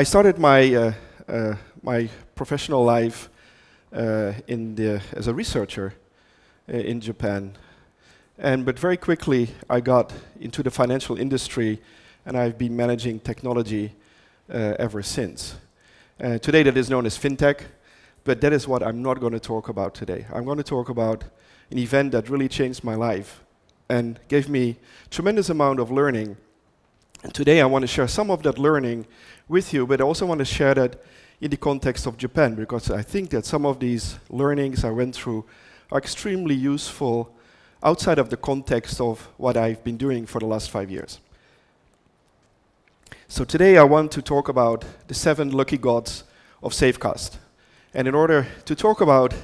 I started my professional life as a researcher in Japan, but very quickly I got into the financial industry, and I've been managing technology ever since. Today that is known as fintech, but that is what I'm not going to talk about today. I'm going to talk about an event that really changed my life and gave me tremendous amount of learning. And today I want to share some of that learning with you, but I also want to share that in the context of Japan, because I think that some of these learnings I went through are extremely useful outside of the context of what I've been doing for the last 5 years. So today I want to talk about the 7 lucky gods of SAFECAST. And in order to talk about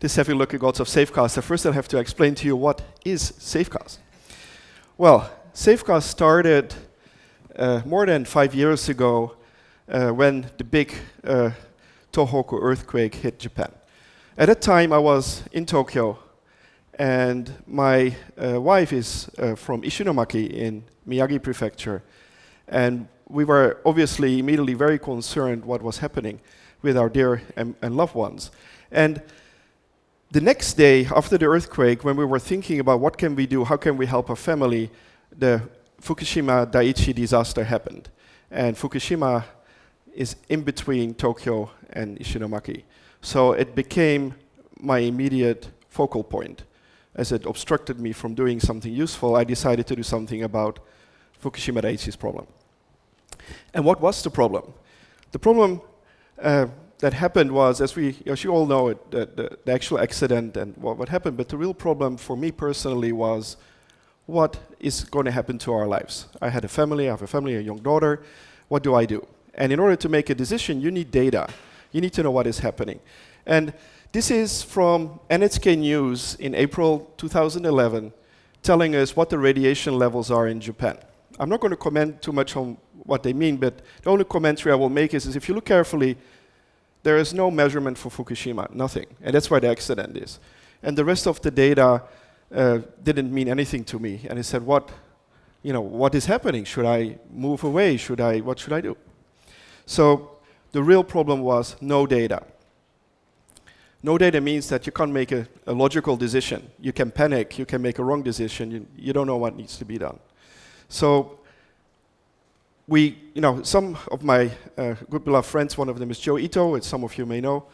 the 7 lucky gods of SAFECAST, first I have to explain to you what is SAFECAST. Well, SAFECAST started more than 5 years ago when the big Tohoku earthquake hit Japan. At that time I was in Tokyo, and my wife is from Ishinomaki in Miyagi Prefecture, and we were obviously immediately very concerned what was happening with our dear and loved ones. And the next day after the earthquake, when we were thinking about what can we do, how can we help our family, the Fukushima Disaster happened. And Fukushima is in between Tokyo and Ishinomaki. So it became my immediate focal point. As it obstructed me from doing something useful, I decided to do something about Fukushima Daiichi's problem. And what was the problem? The problem that happened was, as you all know, the actual accident and what happened, but the real problem for me personally was what is going to happen to our lives. I had a family, I have a family, a young daughter. What do I do? And in order to make a decision, you need data. You need to know what is happening. And this is from NHK News in April 2011, telling us what the radiation levels are in Japan. I'm not going to comment too much on what they mean, but the only commentary I will make is if you look carefully, there is no measurement for Fukushima, nothing. And that's where the accident is. And the rest of the data didn't mean anything to me. And I said, what is happening? Should I move away? What should I do? So the real problem was no data. No data means that you can't make a logical decision. You can panic, you can make a wrong decision, you don't know what needs to be done. So some of my good beloved friends, one of them is Joe Ito, as some of you may know,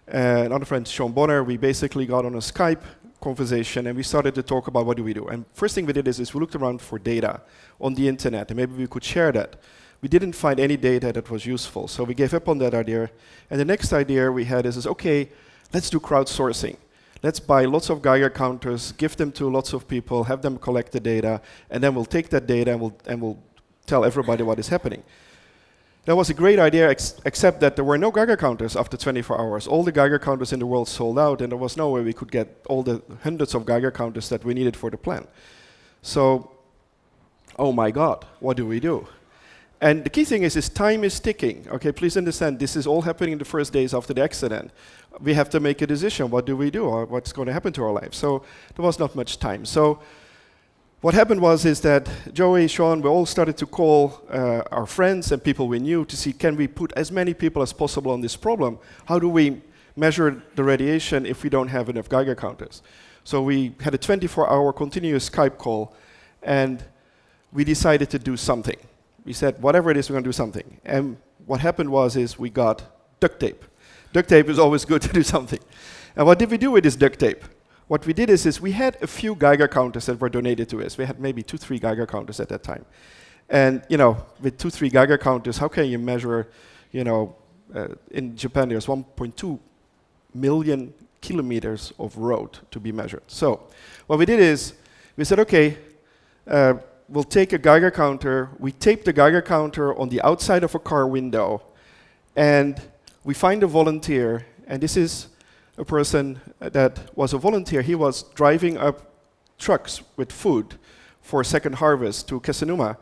another friend, Sean Bonner, we basically got on a Skype conversation and we started to talk about what do we do. And first thing we did is we looked around for data on the internet and maybe we could share that. We didn't find any data that was useful, so we gave up on that idea. And the next idea we had is okay, let's do crowdsourcing. Let's buy lots of Geiger counters, give them to lots of people, have them collect the data, and then we'll take that data and we'll tell everybody what is happening. That was a great idea, except that there were no Geiger counters after 24 hours. All the Geiger counters in the world sold out, and there was no way we could get all the hundreds of Geiger counters that we needed for the plan. So, oh my God, what do we do? And the key thing is time is ticking. Okay, please understand, this is all happening in the first days after the accident. We have to make a decision. What do we do? Or what's going to happen to our lives? So there was not much time. So what happened is that Joey, Sean, we all started to call our friends and people we knew to see, can we put as many people as possible on this problem? How do we measure the radiation if we don't have enough Geiger counters? So we had a 24-hour continuous Skype call, and we decided to do something. We said, whatever it is, we're going to do something. And what happened is we got duct tape. Duct tape is always good to do something. And what did we do with this duct tape? What we did is we had a few Geiger counters that were donated to us. We had maybe 2-3 Geiger counters at that time. And with 2-3 Geiger counters, how can you measure, in Japan there's 1.2 million kilometers of road to be measured. So what we did is we said, okay, we'll take a Geiger counter, we tape the Geiger counter on the outside of a car window, and we find a volunteer, and this is a person that was a volunteer. He was driving up trucks with food for Second Harvest to Kesanuma,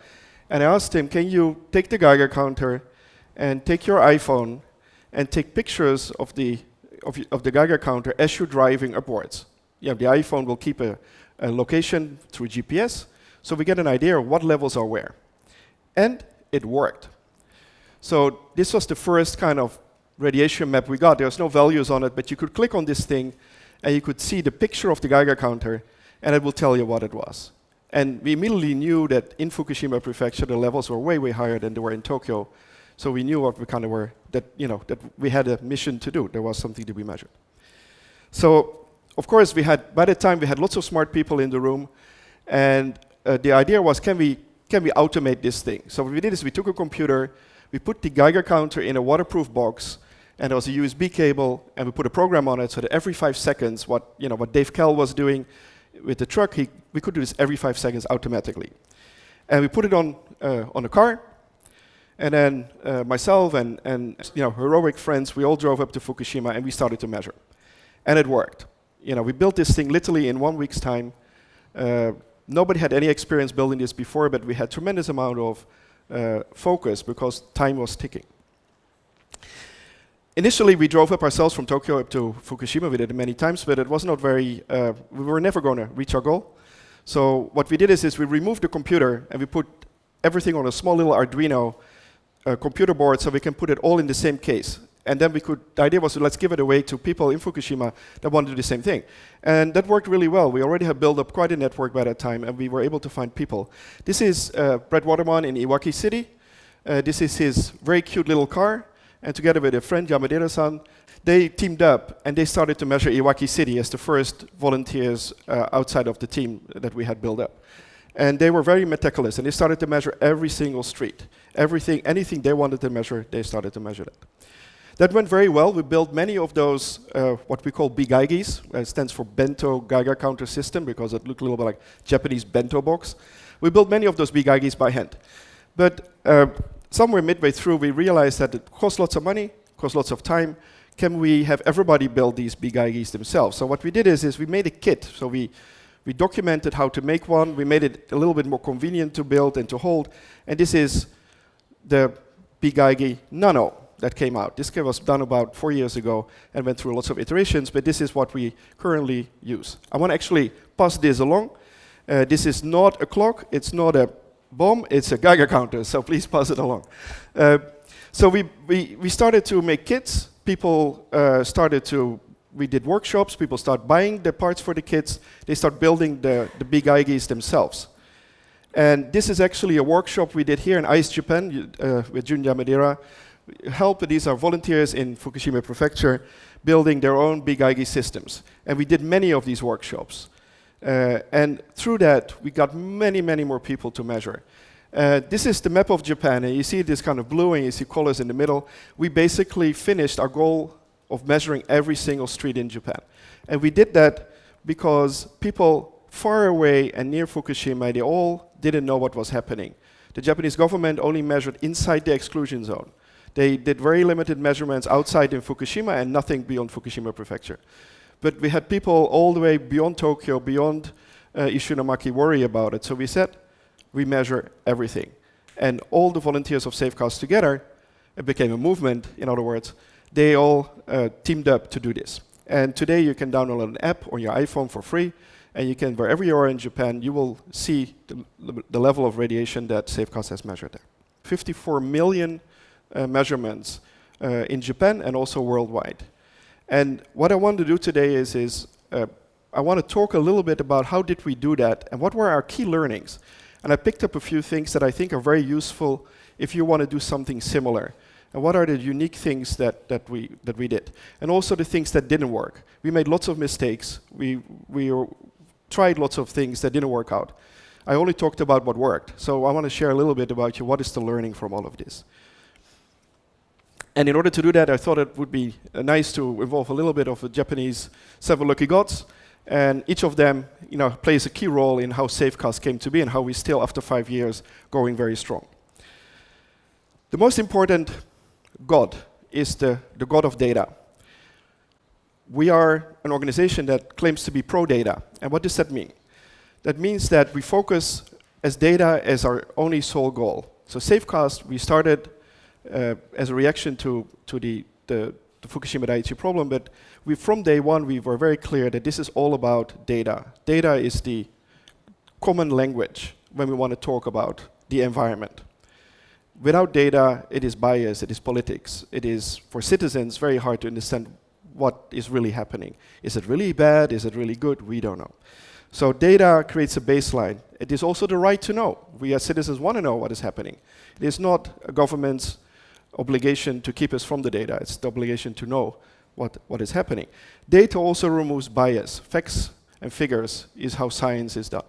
and I asked him, can you take the Geiger counter and take your iPhone and take pictures of the Geiger counter as you're driving upwards? The iPhone will keep a location through GPS, so we get an idea of what levels are where. And it worked. So this was the first kind of radiation map we got. There was no values on it, but you could click on this thing, and you could see the picture of the Geiger counter, and it will tell you what it was. And we immediately knew that in Fukushima Prefecture, the levels were way, way higher than they were in Tokyo. So we knew what we kind of were, that we had a mission to do. There was something to be measured. So, of course, by the time we had lots of smart people in the room, and the idea was, can we automate this thing? So what we did is we took a computer, we put the Geiger counter in a waterproof box, and there was a USB cable, and we put a program on it so that every 5 seconds, what Dave Kell was doing with the truck, we could do this every 5 seconds automatically. And we put it on a car, and then myself and heroic friends, we all drove up to Fukushima, and we started to measure. And it worked. We built this thing literally in 1 week's time. Nobody had any experience building this before, but we had tremendous amount of focus because time was ticking. Initially, we drove up ourselves from Tokyo up to Fukushima. We did it many times, but it was not very, we were never going to reach our goal. So what we did is we removed the computer and we put everything on a small little Arduino computer board so we can put it all in the same case. And then the idea was, let's give it away to people in Fukushima that want to do the same thing. And that worked really well. We already had built up quite a network by that time, and we were able to find people. This is Brett Waterman in Iwaki City. This is his very cute little car. And together with a friend, Yamadera-san, they teamed up, and they started to measure Iwaki City as the first volunteers outside of the team that we had built up. And they were very meticulous, and they started to measure every single street. Everything, anything they wanted to measure, they started to measure that. That went very well. We built many of those, what we call bigaigis. It stands for Bento Geiger Counter System because it looked a little bit like Japanese bento box. We built many of those bigaigis by hand. But somewhere midway through, we realized that it costs lots of money, costs lots of time. Can we have everybody build these bigaigis themselves? So what we did is we made a kit. So we documented how to make one. We made it a little bit more convenient to build and to hold. And this is the bigaigi Nano that came out. This was done about 4 years ago and went through lots of iterations, but this is what we currently use. I want to actually pass this along. This is not a clock, it's not a bomb, it's a Geiger counter, so please pass it along. So we started to make kits. People we did workshops, people start buying the parts for the kits, they start building the bigaigis themselves. And this is actually a workshop we did here in ICE Japan with Jun Yamadera. These are volunteers in Fukushima Prefecture building their own bigaigi systems. And we did many of these workshops. And through that, we got many, many more people to measure. This is the map of Japan, and you see this kind of blue, and you see colors in the middle. We basically finished our goal of measuring every single street in Japan. And we did that because people far away and near Fukushima, they all didn't know what was happening. The Japanese government only measured inside the exclusion zone. They did very limited measurements outside in Fukushima and nothing beyond Fukushima Prefecture. But we had people all the way beyond Tokyo, beyond Ishinomaki worry about it. So we said, we measure everything. And all the volunteers of SAFECAST together, it became a movement, in other words, they all teamed up to do this. And today you can download an app on your iPhone for free, and you can, wherever you are in Japan, you will see the level of radiation that SAFECAST has measured there. 54 million measurements in Japan and also worldwide. And what I want to do today is I want to talk a little bit about how did we do that and what were our key learnings. And I picked up a few things that I think are very useful if you want to do something similar. And what are the unique things that we did? And also the things that didn't work. We made lots of mistakes. We tried lots of things that didn't work out. I only talked about what worked. So I want to share a little bit about what is the learning from all of this. And in order to do that, I thought it would be nice to involve a little bit of the Japanese 7 lucky gods. And each of them plays a key role in how SAFECAST came to be and how we still, after 5 years, going very strong. The most important God is the God of data. We are an organization that claims to be pro-data. And what does that mean? That means that we focus as data as our only sole goal. So SAFECAST, we started as a reaction to the Fukushima Daiichi problem, but from day one we were very clear that this is all about data. Data is the common language when we want to talk about the environment. without data, it is bias, it is politics. It is, for citizens, very hard to understand what is really happening. Is it really bad? Is it really good? We don't know. So data creates a baseline. It is also the right to know. We as citizens want to know what is happening. It is not a government's obligation to keep us from the data. It's the obligation to know what is happening. Data also removes bias. Facts and figures is how science is done.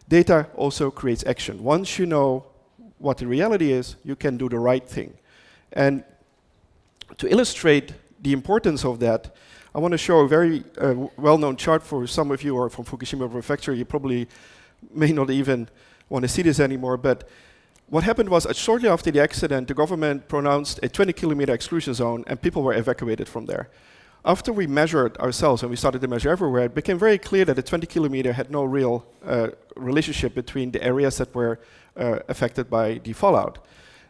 Data also creates action. Once you know what the reality is, you can do the right thing. And to illustrate the importance of that, I want to show a very well-known chart for some of you who are from Fukushima Prefecture. You probably may not even want to see this anymore, but what happened was shortly after the accident, the government pronounced a 20-kilometer exclusion zone, and people were evacuated from there. After we measured ourselves, and we started to measure everywhere, it became very clear that the 20-kilometer had no real relationship between the areas that were affected by the fallout.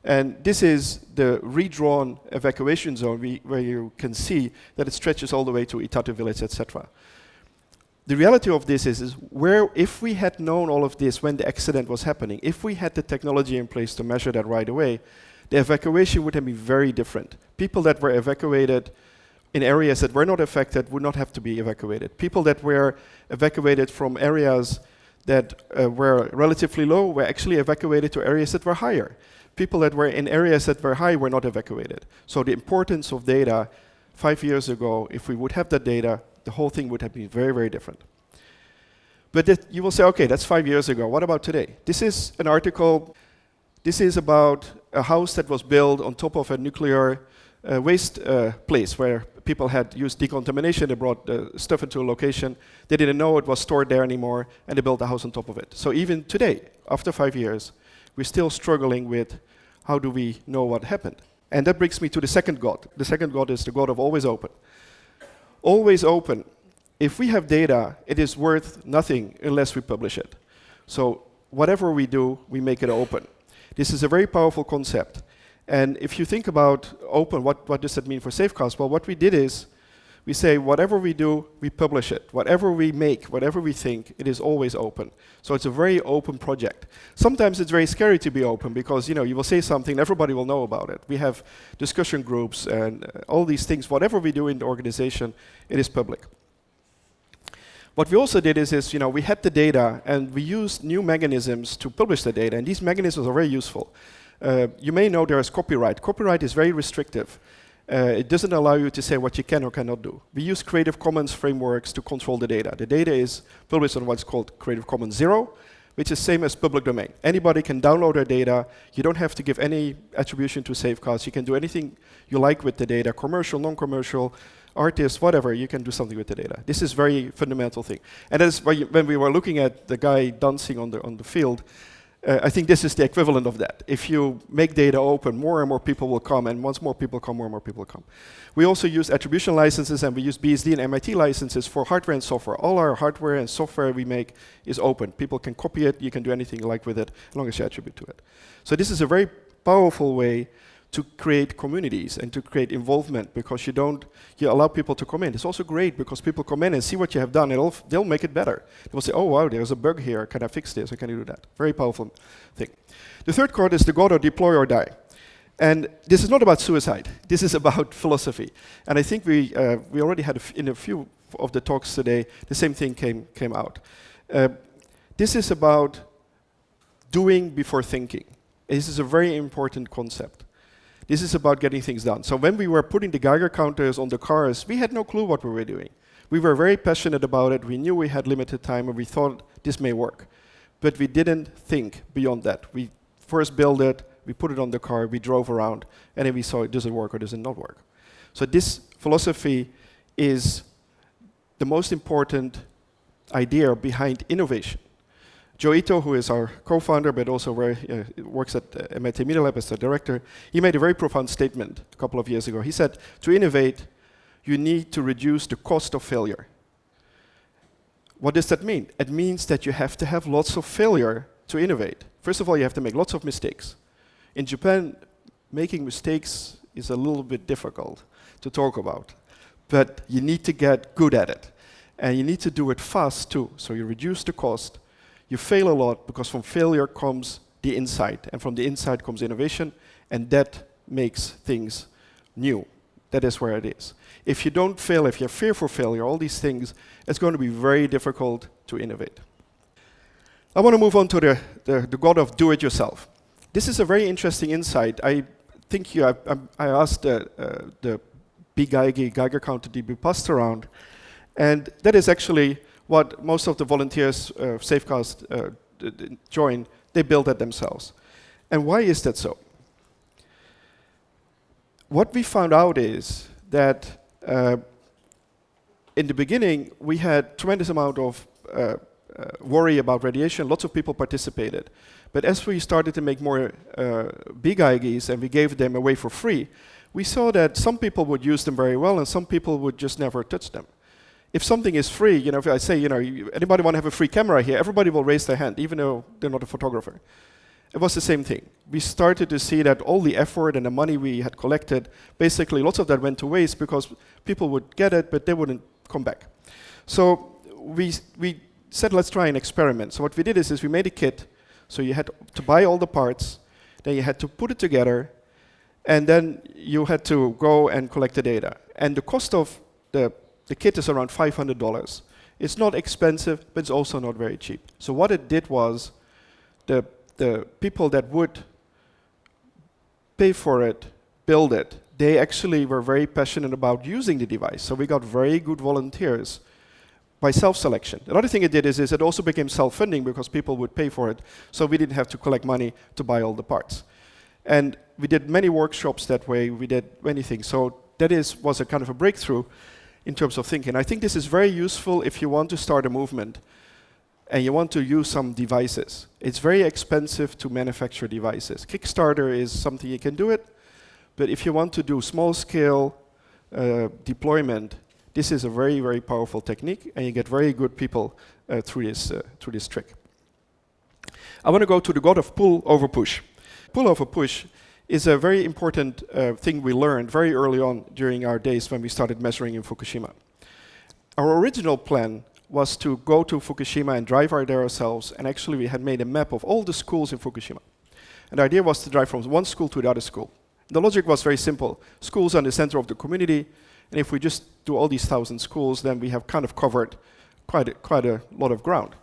And this is the redrawn evacuation zone where you can see that it stretches all the way to Itato village, etc. The reality of this is where if we had known all of this when the accident was happening, if we had the technology in place to measure that right away, the evacuation would have been very different. People that were evacuated in areas that were not affected would not have to be evacuated. People that were evacuated from areas that were relatively low were actually evacuated to areas that were higher. People that were in areas that were high were not evacuated. So the importance of data 5 years ago, if we would have that data, the whole thing would have been very, very different. But you will say, okay, that's 5 years ago. What about today? This is an article. This is about a house that was built on top of a nuclear waste place where people had used decontamination. They brought the stuff into a location. They didn't know it was stored there anymore, and they built a house on top of it. So even today, after 5 years, we're still struggling with how do we know what happened. And that brings me to the second God. The second God is the God of always open. Always open. If we have data, it is worth nothing unless we publish it. So whatever we do, we make it open. This is a very powerful concept. And if you think about open, what does that mean for SAFECAST? Well, what we did is we say whatever we do, we publish it. Whatever we make, whatever we think, it is always open. So it's a very open project. Sometimes it's very scary to be open because you will say something, everybody will know about it. We have discussion groups and all these things. Whatever we do in the organization, it is public. What we also did is we had the data and we used new mechanisms to publish the data, and these mechanisms are very useful. You may know there is copyright. Copyright is very restrictive. It doesn't allow you to say what you can or cannot do. We use Creative Commons frameworks to control the data. The data is published on what's called Creative Commons 0, which is same as public domain. Anybody can download their data. You don't have to give any attribution to SAFECAST. You can do anything you like with the data, commercial, non-commercial, artists, whatever, you can do something with the data. This is very fundamental thing. And that's why when we were looking at the guy dancing on the field, I think this is the equivalent of that. If you make data open, more and more people will come, and once more people come, more and more people come. We also use attribution licenses, and we use BSD and MIT licenses for hardware and software. All our hardware and software we make is open. People can copy it, you can do anything you like with it, as long as you attribute to it. So this is a very powerful way to create communities and to create involvement, because you allow people to come in. It's also great because people come in and see what you have done, and they'll make it better. They will say, oh wow, there's a bug here, can I fix this, or can you do that? Very powerful thing. The third chord is the God of deploy or die. And this is not about suicide, this is about philosophy. And I think we already had in a few of the talks today, the same thing came out. This is about doing before thinking. This is a very important concept. This is about getting things done. So when we were putting the Geiger counters on the cars, we had no clue what we were doing. We were very passionate about it. We knew we had limited time, and we thought this may work. But we didn't think beyond that. We first built it, we put it on the car, we drove around, and then we saw does it work or does it not work. So this philosophy is the most important idea behind innovation. Joe Ito, who is our co-founder, but also works at MIT Media Lab as the director, he made a very profound statement a couple of years ago. He said, to innovate, you need to reduce the cost of failure. What does that mean? It means that you have to have lots of failure to innovate. First of all, you have to make lots of mistakes. In Japan, making mistakes is a little bit difficult to talk about, but you need to get good at it. And you need to do it fast too, so you reduce the cost. You fail a lot because from failure comes the insight. And from the insight comes innovation, and that makes things new. That is where it is. If you don't fail, if you have fear for failure, all these things, it's going to be very difficult to innovate. I want to move on to the God of do-it-yourself. This is a very interesting insight. I think I asked the big Geiger counter to be passed around, and that is actually what most of the volunteers SAFECAST join. They build that themselves. And why is that so? What we found out is that in the beginning, we had tremendous amount of worry about radiation. Lots of people participated. But as we started to make more big IGs and we gave them away for free, we saw that some people would use them very well and some people would just never touch them. If something is free, if I say, anybody want to have a free camera here, everybody will raise their hand, even though they're not a photographer. It was the same thing. We started to see that all the effort and the money we had collected, basically lots of that went to waste because people would get it, but they wouldn't come back. So we said, let's try an experiment. So what we did is we made a kit. So you had to buy all the parts, then you had to put it together, and then you had to go and collect the data. And the cost of the kit is around $500. It's not expensive, but it's also not very cheap. So what it did was the people that would pay for it, build it, they actually were very passionate about using the device. So we got very good volunteers by self-selection. Another thing it did is it also became self-funding because people would pay for it, so we didn't have to collect money to buy all the parts. And we did many workshops that way, we did many things. So that was a kind of a breakthrough in terms of thinking. I think this is very useful if you want to start a movement and you want to use some devices. It's very expensive to manufacture devices. Kickstarter is something you can do it, but if you want to do small-scale deployment, this is a very, very powerful technique, and you get very good people through this trick. I want to go to the God of pull over push. Pull over push is a very important thing we learned very early on during our days when we started measuring in Fukushima. Our original plan was to go to Fukushima and drive there ourselves, and actually we had made a map of all the schools in Fukushima. And the idea was to drive from one school to the other school. The logic was very simple. Schools are in the center of the community, and if we just do all these 1,000 schools, then we have kind of covered quite a lot of ground.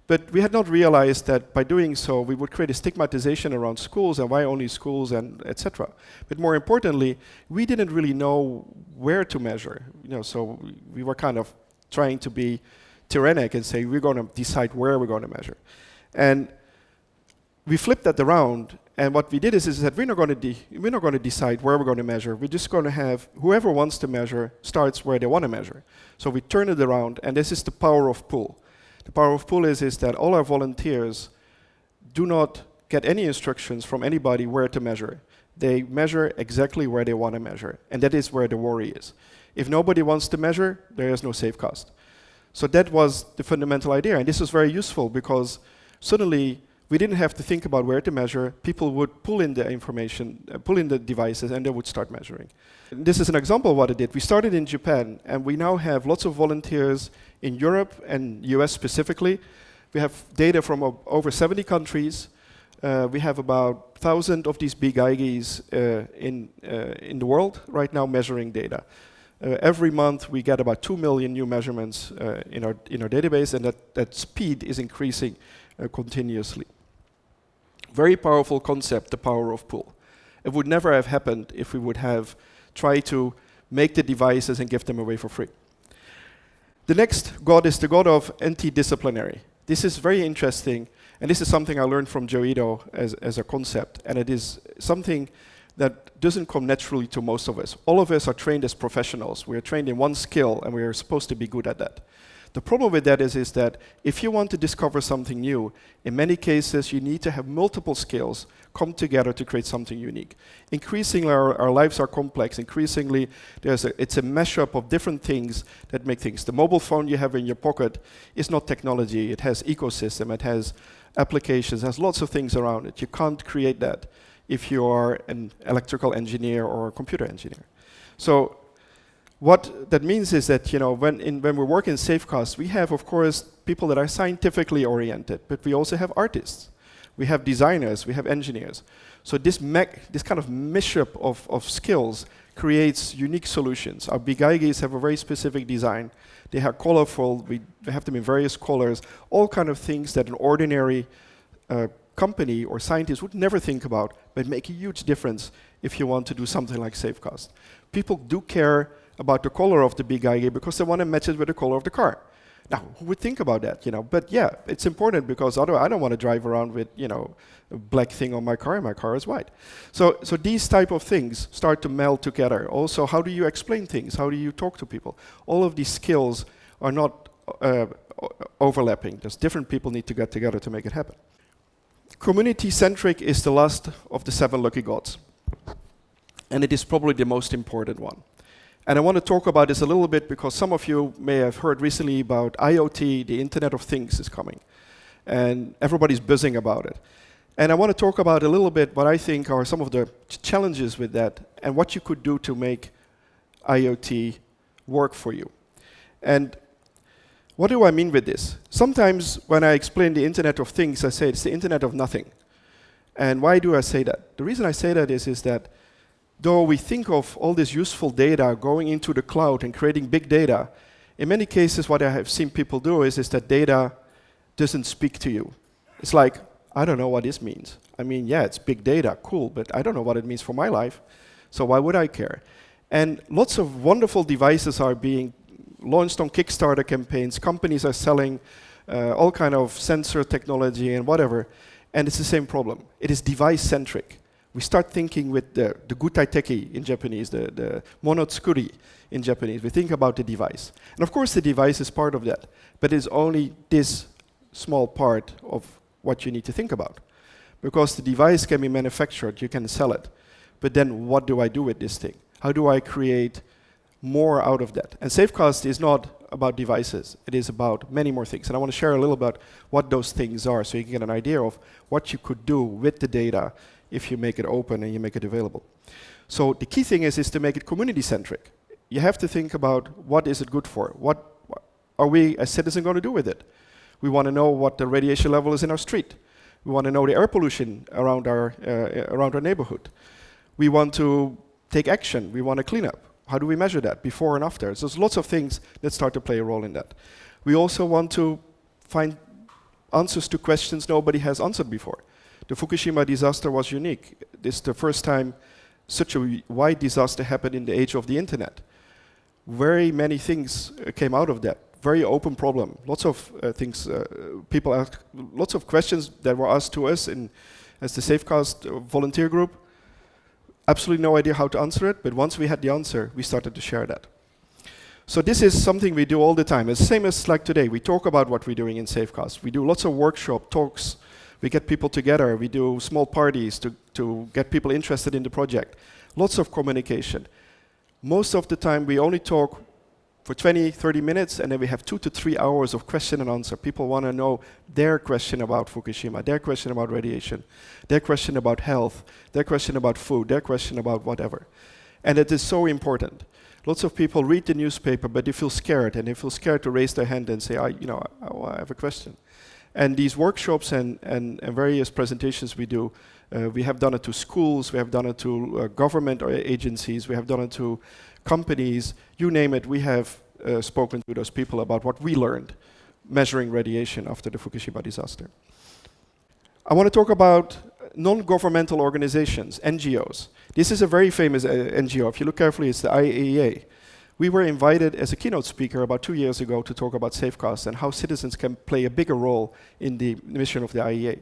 But we had not realized that by doing so, we would create a stigmatization around schools and why only schools and etc. But more importantly, we didn't really know where to measure. So we were kind of trying to be tyrannic and say we're going to decide where we're going to measure. And we flipped that around, and what we did is that we're not going to decide where we're going to measure. We're just going to have whoever wants to measure starts where they want to measure. So we turn it around, and this is the power of pull. The power of pull is that all our volunteers do not get any instructions from anybody where to measure. They measure exactly where they want to measure, and that is where the worry is. If nobody wants to measure, there is no SAFECAST. So that was the fundamental idea, and this was very useful because suddenly we didn't have to think about where to measure. People would pull in the information, pull in the devices, and they would start measuring. This is an example of what it did. We started in Japan, and we now have lots of volunteers in Europe and US specifically. We have data from over 70 countries. We have about 1,000 of these big IGs in the world right now measuring data. Every month we get about 2 million new measurements in our database, and that speed is increasing continuously. Very powerful concept, the power of pull. It would never have happened if we would have tried to make the devices and give them away for free. The next God is the God of Anti Disciplinary. This is very interesting, and this is something I learned from Joe Ito as a concept, and it is something that doesn't come naturally to most of us. All of us are trained as professionals. We are trained in one skill, and we are supposed to be good at that. The problem with that is that if you want to discover something new, in many cases you need to have multiple skills come together to create something unique. Increasingly our lives are complex. Increasingly it's a mashup of different things that make things. The mobile phone you have in your pocket is not technology. It has ecosystem, it has applications, it has lots of things around it. You can't create that if you are an electrical engineer or a computer engineer. So what that means is that when we work in SAFECAST, we have, of course, people that are scientifically oriented, but we also have artists. we have designers, we have engineers. So this kind of mashup of skills creates unique solutions. Our bigaigis have a very specific design. They are colorful, we have them in various colors, all kind of things that an ordinary company or scientist would never think about, but make a huge difference if you want to do something like SAFECAST. People do care about the color of the bigaigi because they want to match it with the color of the car. Now, who would think about that, But yeah, it's important because otherwise I don't want to drive around with, a black thing on my car and my car is white. So these type of things start to meld together. Also, how do you explain things? How do you talk to people? All of these skills are not overlapping. There's different people need to get together to make it happen. Community-centric is the last of the 7 lucky gods. And it is probably the most important one. And I want to talk about this a little bit because some of you may have heard recently about IoT, the Internet of Things is coming. And everybody's buzzing about it. And I want to talk about a little bit what I think are some of the challenges with that and what you could do to make IoT work for you. And what do I mean with this? Sometimes when I explain the Internet of Things, I say it's the Internet of Nothing. And why do I say that? The reason I say that is that though we think of all this useful data going into the cloud and creating big data, in many cases what I have seen people do is that data doesn't speak to you. It's like, I don't know what this means. I mean, yeah, it's big data, cool, but I don't know what it means for my life, so why would I care? And lots of wonderful devices are being launched on Kickstarter campaigns. Companies are selling all kind of sensor technology and whatever, and it's the same problem. It is device-centric. We start thinking with the gutaiteki in Japanese, the monotsukuri in Japanese. We think about the device. And of course the device is part of that, but it's only this small part of what you need to think about. Because the device can be manufactured, you can sell it. But then what do I do with this thing? How do I create more out of that? And SAFECAST is not about devices. It is about many more things. And I want to share a little about what those things are so you can get an idea of what you could do with the data if you make it open and you make it available. So the key thing is to make it community-centric. You have to think about what is it good for? What are we as citizens going to do with it? We want to know what the radiation level is in our street. We want to know the air pollution around our neighborhood. We want to take action. We want to clean up. How do we measure that before and after? So there's lots of things that start to play a role in that. We also want to find answers to questions nobody has answered before. The Fukushima disaster was unique. This is the first time such a wide disaster happened in the age of the internet. Very many things came out of that. Very open problem. Lots of things, people asked, lots of questions that were asked to us as the SAFECAST volunteer group. Absolutely no idea how to answer it, but once we had the answer, we started to share that. So this is something we do all the time. It's the same as like today. We talk about what we're doing in SAFECAST. We do lots of workshop talks. We get people together. We do small parties to get people interested in the project. Lots of communication. Most of the time, we only talk for 20, 30 minutes, and then we have 2 to 3 hours of question and answer. People want to know their question about Fukushima, their question about radiation, their question about health, their question about food, their question about whatever. And it is so important. Lots of people read the newspaper, but they feel scared, and they feel scared to raise their hand and say, I have a question. And these workshops and various presentations we do, we have done it to schools, we have done it to government agencies, we have done it to companies, you name it, we have spoken to those people about what we learned measuring radiation after the Fukushima disaster. I want to talk about non-governmental organizations, NGOs. This is a very famous NGO. If you look carefully, it's the IAEA. We were invited as a keynote speaker about 2 years ago to talk about SAFECAST and how citizens can play a bigger role in the mission of the IAEA.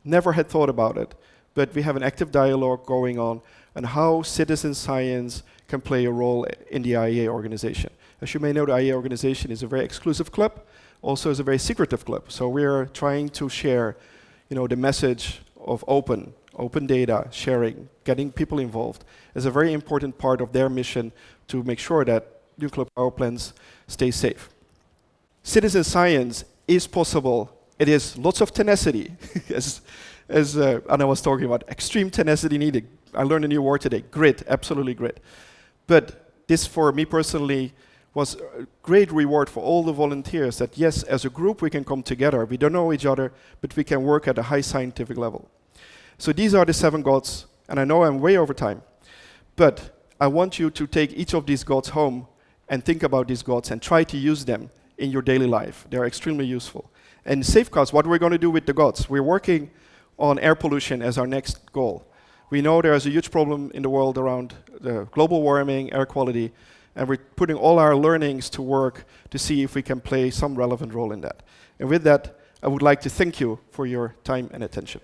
Never had thought about it, but we have an active dialogue going on how citizen science can play a role in the IAEA organization. As you may know, the IAEA organization is a very exclusive club, also is a very secretive club. So we are trying to share, the message of open data, sharing, getting people involved is a very important part of their mission to make sure that nuclear power plants stay safe. Citizen science is possible. It is lots of tenacity, as Anna was talking about, extreme tenacity needed. I learned a new word today, grit, absolutely grit. But this, for me personally, was a great reward for all the volunteers that yes, as a group we can come together. We don't know each other, but we can work at a high scientific level. So these are the 7 gods, and I know I'm way over time, but I want you to take each of these gods home and think about these gods and try to use them in your daily life. They're extremely useful. And SAFECAST, what we're going to do with the gods, we're working on air pollution as our next goal. We know there's a huge problem in the world around global warming, air quality, and we're putting all our learnings to work to see if we can play some relevant role in that. And with that, I would like to thank you for your time and attention.